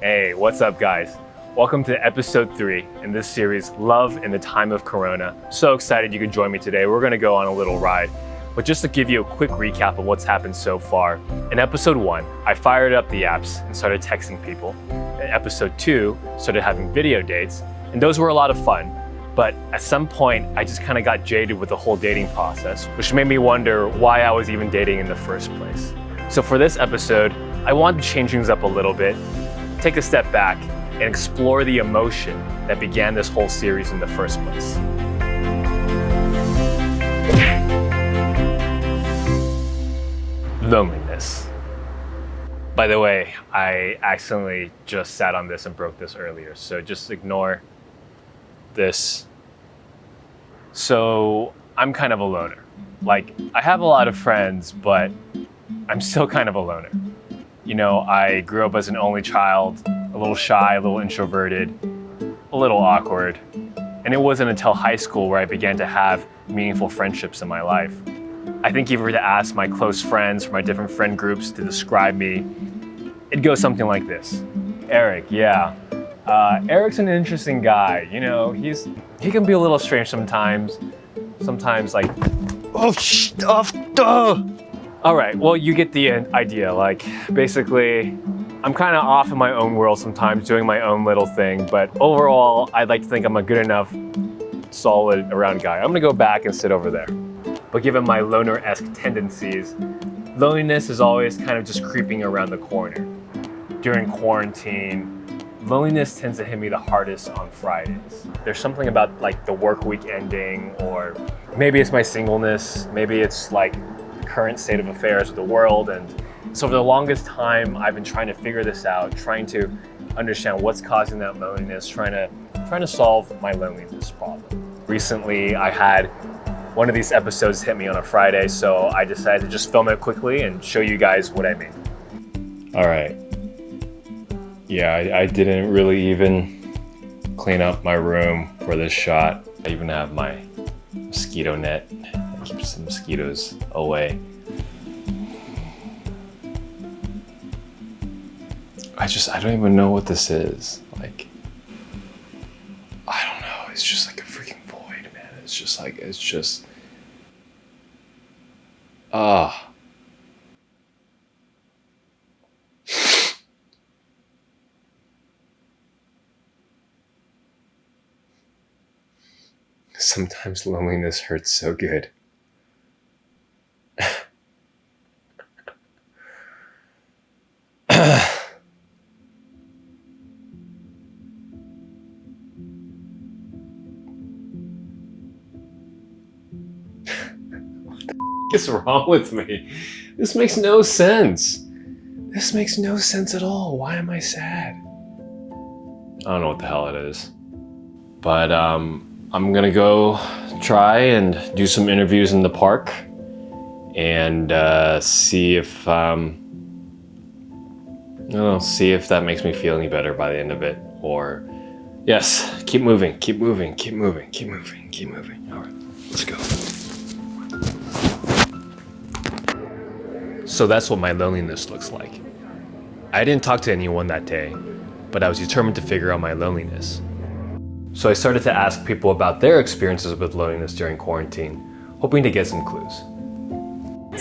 Hey, what's up guys? Welcome to episode 3 in this series, Love in the Time of Corona. So excited you could join me today. We're gonna go on a little ride. But just to give you a quick recap of what's happened so far. In episode 1, I fired up the apps and started texting people. In episode 2, started having video dates, and those were a lot of fun. But at some point, I just kind of got jaded with the whole dating process, which made me wonder why I was even dating in the first place. So for this episode, I wanted to change things up a little bit, take a step back, and explore the emotion that began this whole series in the first place. Loneliness. By the way, I accidentally just sat on this and broke this earlier, so just ignore this. So I'm kind of a loner. Like, I have a lot of friends, but I'm still kind of a loner. You know, I grew up as an only child, a little shy, a little introverted, a little awkward. And it wasn't until high school where I began to have meaningful friendships in my life. I think if you were to ask my close friends from my different friend groups to describe me, it'd go something like this. Eric, yeah. Eric's an interesting guy. You know, he can be a little strange sometimes. Sometimes like, All right, well, you get the idea. Like, basically, I'm kind of off in my own world sometimes, doing my own little thing, but overall, I'd like to think I'm a good enough, solid around guy. I'm gonna go back and sit over there. But given my loner-esque tendencies, loneliness is always kind of just creeping around the corner. During quarantine, loneliness tends to hit me the hardest on Fridays. There's something about like the work week ending, or maybe it's my singleness, maybe it's like current state of affairs with the world. And so for the longest time, I've been trying to figure this out, trying to understand what's causing that loneliness, trying to solve my loneliness problem. Recently, I had one of these episodes hit me on a Friday, so I decided to just film it quickly and show you guys what I mean. All right. Yeah, I didn't really even clean up my room for this shot. I even have my mosquito net that keeps the mosquitoes away. I don't even know what this is. Like, I don't know. It's just like a freaking void, man. Sometimes loneliness hurts so good. What is wrong with me? This makes no sense. This makes no sense at all. Why am I sad? I don't know what the hell it is. But I'm gonna go try and do some interviews in the park and see if that makes me feel any better by the end of it. Or yes, keep moving. All right, let's go. So that's what my loneliness looks like. I didn't talk to anyone that day, but I was determined to figure out my loneliness. So I started to ask people about their experiences with loneliness during quarantine, hoping to get some clues.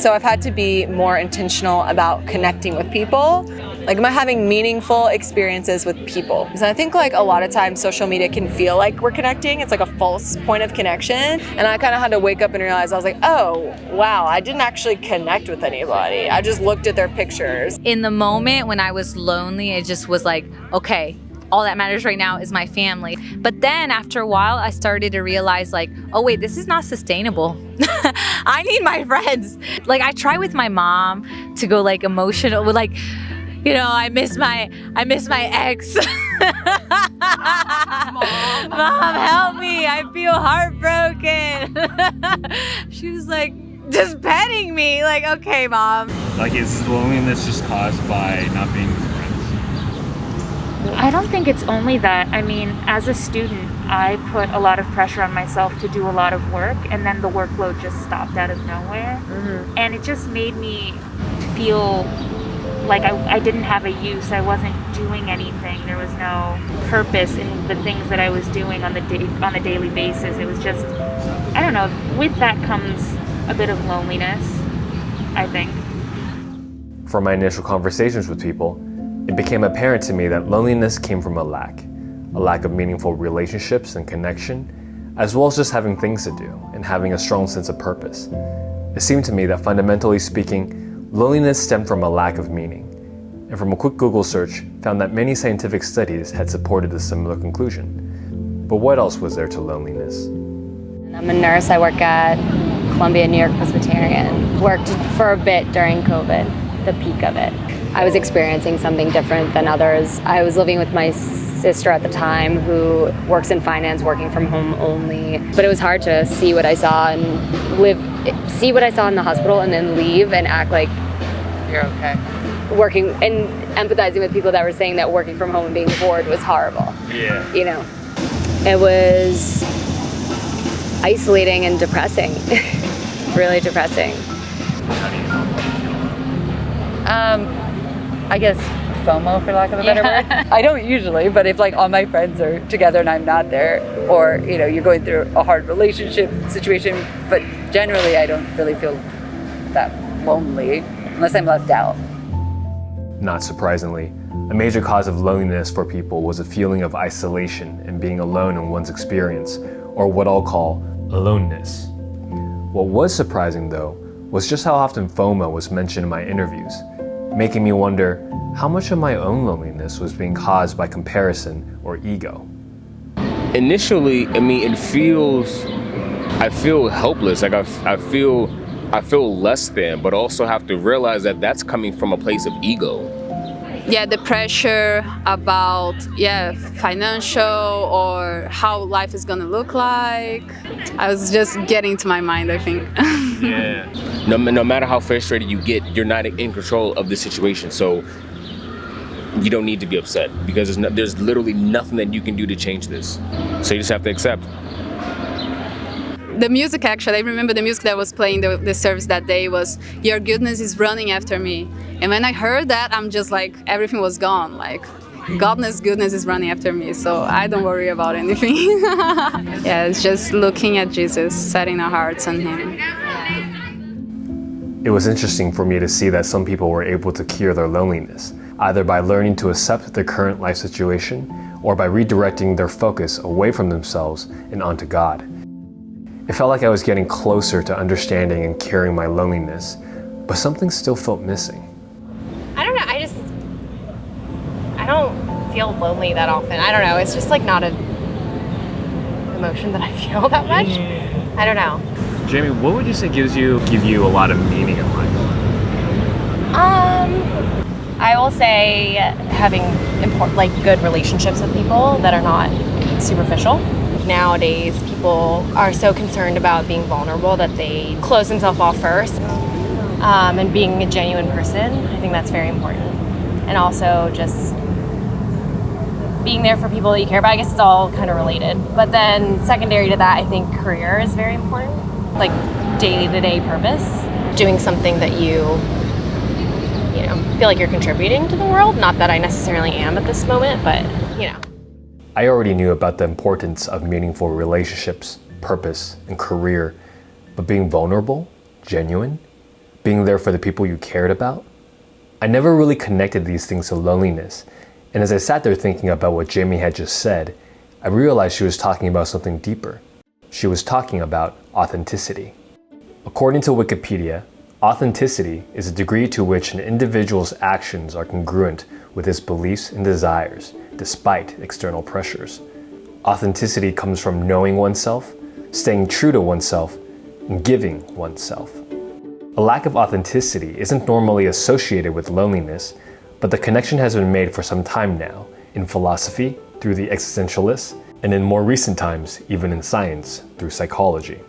So I've had to be more intentional about connecting with people. Like, am I having meaningful experiences with people? Because I think like a lot of times social media can feel like we're connecting. It's like a false point of connection. And I kind of had to wake up and realize, I was like, oh, wow, I didn't actually connect with anybody. I just looked at their pictures. In the moment when I was lonely, it just was like, okay, all that matters right now is my family. But then after a while, I started to realize like, oh wait, this is not sustainable. I need my friends. Like, I try with my mom to go like emotional with like, you know, I miss my ex. Mom, help me. I feel heartbroken. She was like, just petting me. Like, okay, Mom. Like, is loneliness just caused by not being with friends? I don't think it's only that. I mean, as a student, I put a lot of pressure on myself to do a lot of work, and then the workload just stopped out of nowhere. Mm-hmm. And it just made me feel like I didn't have a use. I wasn't doing anything. There was no purpose in the things that I was doing on a daily basis. It was just, I don't know, with that comes a bit of loneliness, I think. From my initial conversations with people, it became apparent to me that loneliness came from a lack of meaningful relationships and connection, as well as just having things to do and having a strong sense of purpose. It seemed to me that fundamentally speaking, loneliness stemmed from a lack of meaning, and from a quick Google search, found that many scientific studies had supported a similar conclusion. But what else was there to loneliness? I'm a nurse. I work at Columbia New York Presbyterian. Worked for a bit during COVID, the peak of it. I was experiencing something different than others. I was living with my sister at the time who works in finance, working from home only. But it was hard to see what I saw and see what I saw in the hospital and then leave and act like you're okay. Working and empathizing with people that were saying that working from home and being bored was horrible. Yeah. You know, it was isolating and depressing. Really depressing. I guess FOMO, for lack of a better word. I don't usually, but if like all my friends are together and I'm not there, or you know, you're going through a hard relationship situation, but generally I don't really feel that lonely unless I'm left out. Not surprisingly, a major cause of loneliness for people was a feeling of isolation and being alone in one's experience, or what I'll call aloneness. What was surprising though was just how often FOMO was mentioned in my interviews, making me wonder how much of my own loneliness was being caused by comparison or ego. Initially, I mean, I feel helpless. Like I feel less than, but also have to realize that that's coming from a place of ego. Yeah, the pressure about financial or how life is gonna look like. I was just getting to my mind, I think. Yeah. No matter how frustrated you get, you're not in control of the situation. So you don't need to be upset because there's literally nothing that you can do to change this. So you just have to accept. The music, actually, I remember the music that was playing the service that day was "Your Goodness is Running After Me." And when I heard that, I'm just like, everything was gone. Like, God's goodness is running after me, so I don't worry about anything. Yeah, it's just looking at Jesus, setting our hearts on Him. It was interesting for me to see that some people were able to cure their loneliness, either by learning to accept their current life situation or by redirecting their focus away from themselves and onto God. It felt like I was getting closer to understanding and curing my loneliness, but something still felt missing. I don't know, I don't feel lonely that often. I don't know, it's just like not an emotion that I feel that much. I don't know. Jamie, what would you say give you a lot of meaning in life? I will say having good relationships with people that are not superficial. Nowadays, people are so concerned about being vulnerable that they close themselves off first. And being a genuine person, I think that's very important. And also just being there for people that you care about. I guess it's all kind of related. But then secondary to that, I think career is very important. Like day-to-day purpose, doing something that you feel like you're contributing to the world. Not that I necessarily am at this moment, but I already knew about the importance of meaningful relationships, purpose, and career, but being vulnerable, genuine, being there for the people you cared about, I never really connected these things to loneliness. And as I sat there thinking about what Jamie had just said, I realized she was talking about something deeper. She was talking about authenticity. According to Wikipedia, authenticity is a degree to which an individual's actions are congruent with his beliefs and desires, despite external pressures. Authenticity comes from knowing oneself, staying true to oneself, and giving oneself. A lack of authenticity isn't normally associated with loneliness, but the connection has been made for some time now, in philosophy, through the existentialists, and in more recent times, even in science, through psychology.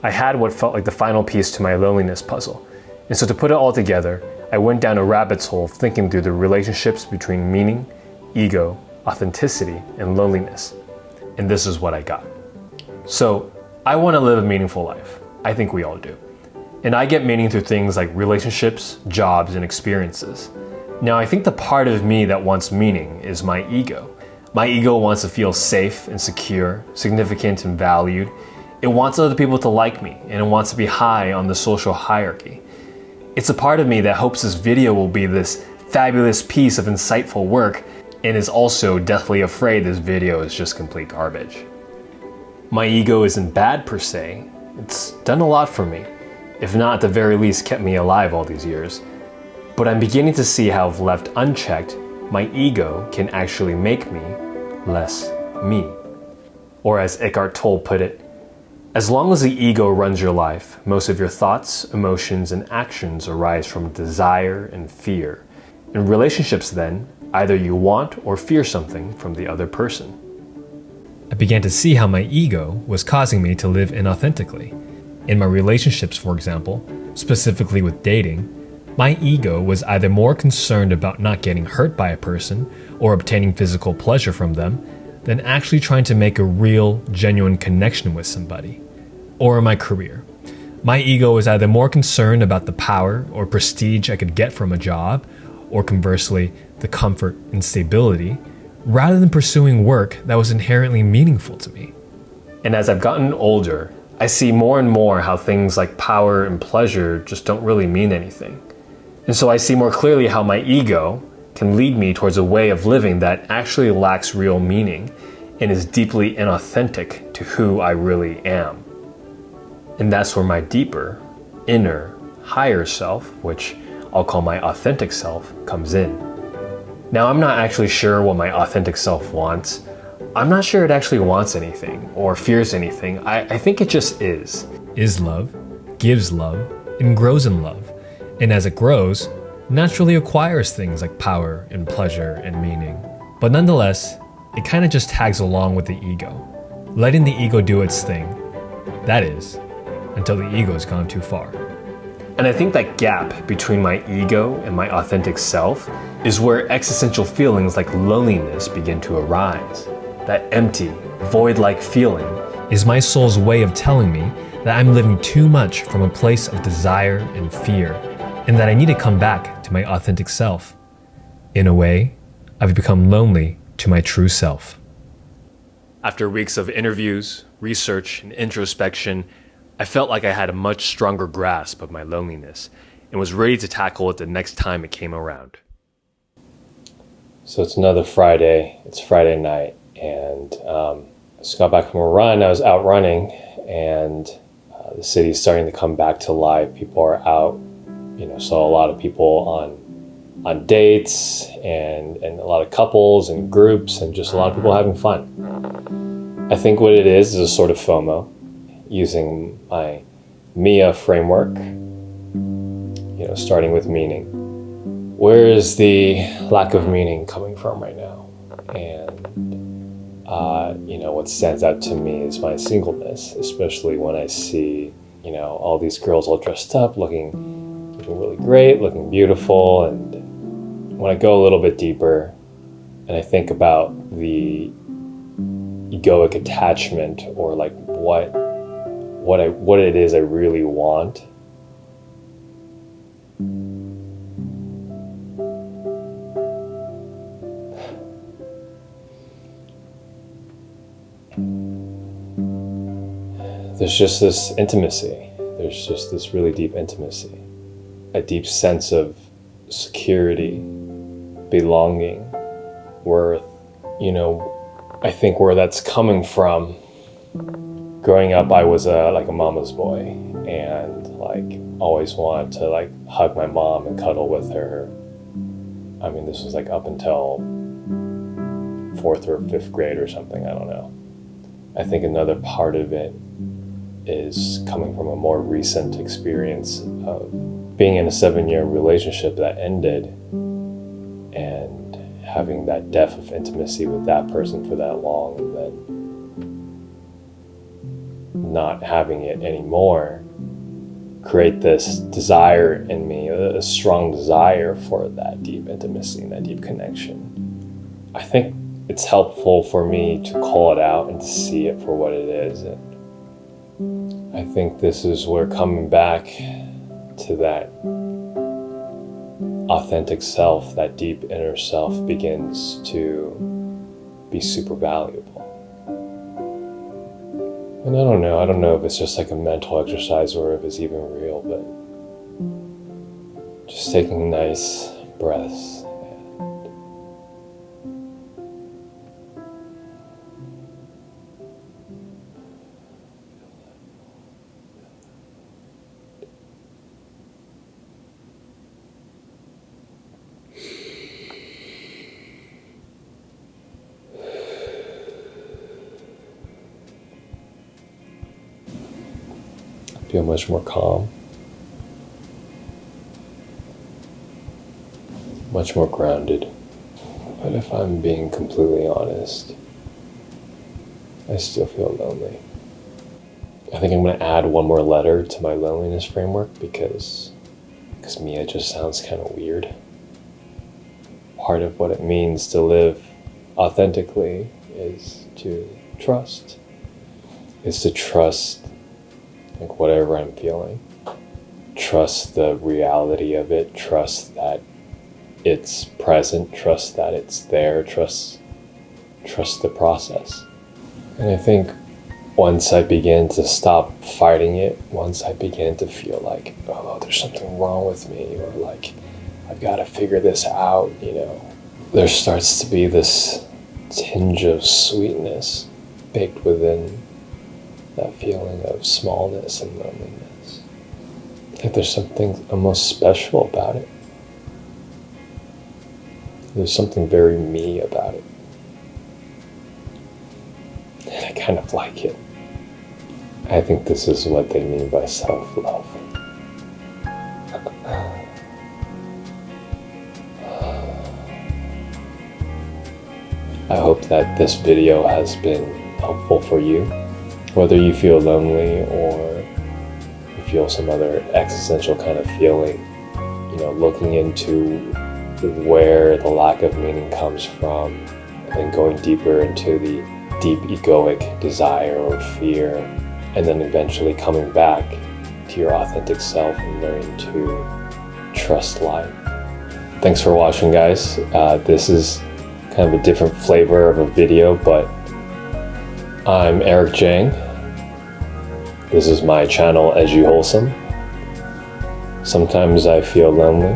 I had what felt like the final piece to my loneliness puzzle, and so to put it all together, I went down a rabbit's hole thinking through the relationships between meaning, ego, authenticity, and loneliness. And this is what I got. So, I want to live a meaningful life. I think we all do. And I get meaning through things like relationships, jobs, and experiences. Now, I think the part of me that wants meaning is my ego. My ego wants to feel safe and secure, significant and valued. It wants other people to like me, and it wants to be high on the social hierarchy. It's a part of me that hopes this video will be this fabulous piece of insightful work, and is also deathly afraid this video is just complete garbage. My ego isn't bad per se. It's done a lot for me, if not at the very least kept me alive all these years. But I'm beginning to see how if left unchecked, my ego can actually make me less me. Or as Eckhart Tolle put it, as long as the ego runs your life, most of your thoughts, emotions, and actions arise from desire and fear. In relationships then, either you want or fear something from the other person. I began to see how my ego was causing me to live inauthentically. In my relationships, for example, specifically with dating, my ego was either more concerned about not getting hurt by a person or obtaining physical pleasure from them than actually trying to make a real, genuine connection with somebody. Or in my career, my ego was either more concerned about the power or prestige I could get from a job, or conversely, the comfort and stability, rather than pursuing work that was inherently meaningful to me. And as I've gotten older, I see more and more how things like power and pleasure just don't really mean anything. And so I see more clearly how my ego can lead me towards a way of living that actually lacks real meaning and is deeply inauthentic to who I really am. And that's where my deeper, inner, higher self, which I'll call my authentic self, comes in. Now, I'm not actually sure what my authentic self wants. I'm not sure it actually wants anything or fears anything. I think it just is love, gives love, and grows in love. And as it grows, naturally acquires things like power and pleasure and meaning. But nonetheless, it kind of just tags along with the ego, letting the ego do its thing. That is, until the ego's gone too far. And I think that gap between my ego and my authentic self is where existential feelings like loneliness begin to arise. That empty, void-like feeling is my soul's way of telling me that I'm living too much from a place of desire and fear, and that I need to come back to my authentic self. In a way, I've become lonely to my true self. After weeks of interviews, research, and introspection, I felt like I had a much stronger grasp of my loneliness and was ready to tackle it the next time it came around. So it's another Friday. It's Friday night, and I just got back from a run. I was out running, and the city's starting to come back to life. People are out. Saw a lot of people on dates and a lot of couples and groups and just a lot of people having fun. I think what it is a sort of FOMO, using my MIA framework, starting with meaning. Where is the lack of meaning coming from right now? And, what stands out to me is my singleness, especially when I see, all these girls all dressed up, looking really great, looking beautiful. And when I go a little bit deeper and I think about the egoic attachment, or like what it is I really want, there's just this intimacy. There's just this really deep intimacy, a deep sense of security, belonging, worth. I think where that's coming from, growing up, I was like a mama's boy, and always wanted to hug my mom and cuddle with her. I mean, this was up until 4th or 5th grade or something, I don't know. I think another part of it is coming from a more recent experience of being in a 7-year relationship that ended and having that depth of intimacy with that person for that long, and then not having it anymore create this desire in me, a strong desire for that deep intimacy and that deep connection. I think it's helpful for me to call it out and to see it for what it is. And I think this is where coming back to that authentic self, that deep inner self begins to be super valuable. And I don't know if it's just like a mental exercise or if it's even real, but just taking nice breaths. Feel much more calm, much more grounded. But if I'm being completely honest, I still feel lonely. I think I'm going to add one more letter to my loneliness framework because Mia just sounds kind of weird. Part of what it means to live authentically is to trust. Is to trust like whatever I'm feeling. Trust the reality of it, trust that it's present, trust that it's there, trust the process. And I think once I begin to stop fighting it, once I begin to feel like, oh, there's something wrong with me, or like, I've got to figure this out, there starts to be this tinge of sweetness baked within that feeling of smallness and loneliness. I think there's something almost special about it. There's something very me about it. And I kind of like it. I think this is what they mean by self-love. I hope that this video has been helpful for you. Whether you feel lonely or you feel some other existential kind of feeling, looking into where the lack of meaning comes from, and then going deeper into the deep egoic desire or fear, and then eventually coming back to your authentic self and learning to trust life. Thanks for watching, guys. This is kind of a different flavor of a video, but I'm Eric Jeng. This is my channel, As You Wholesome. Sometimes I feel lonely,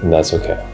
and that's okay.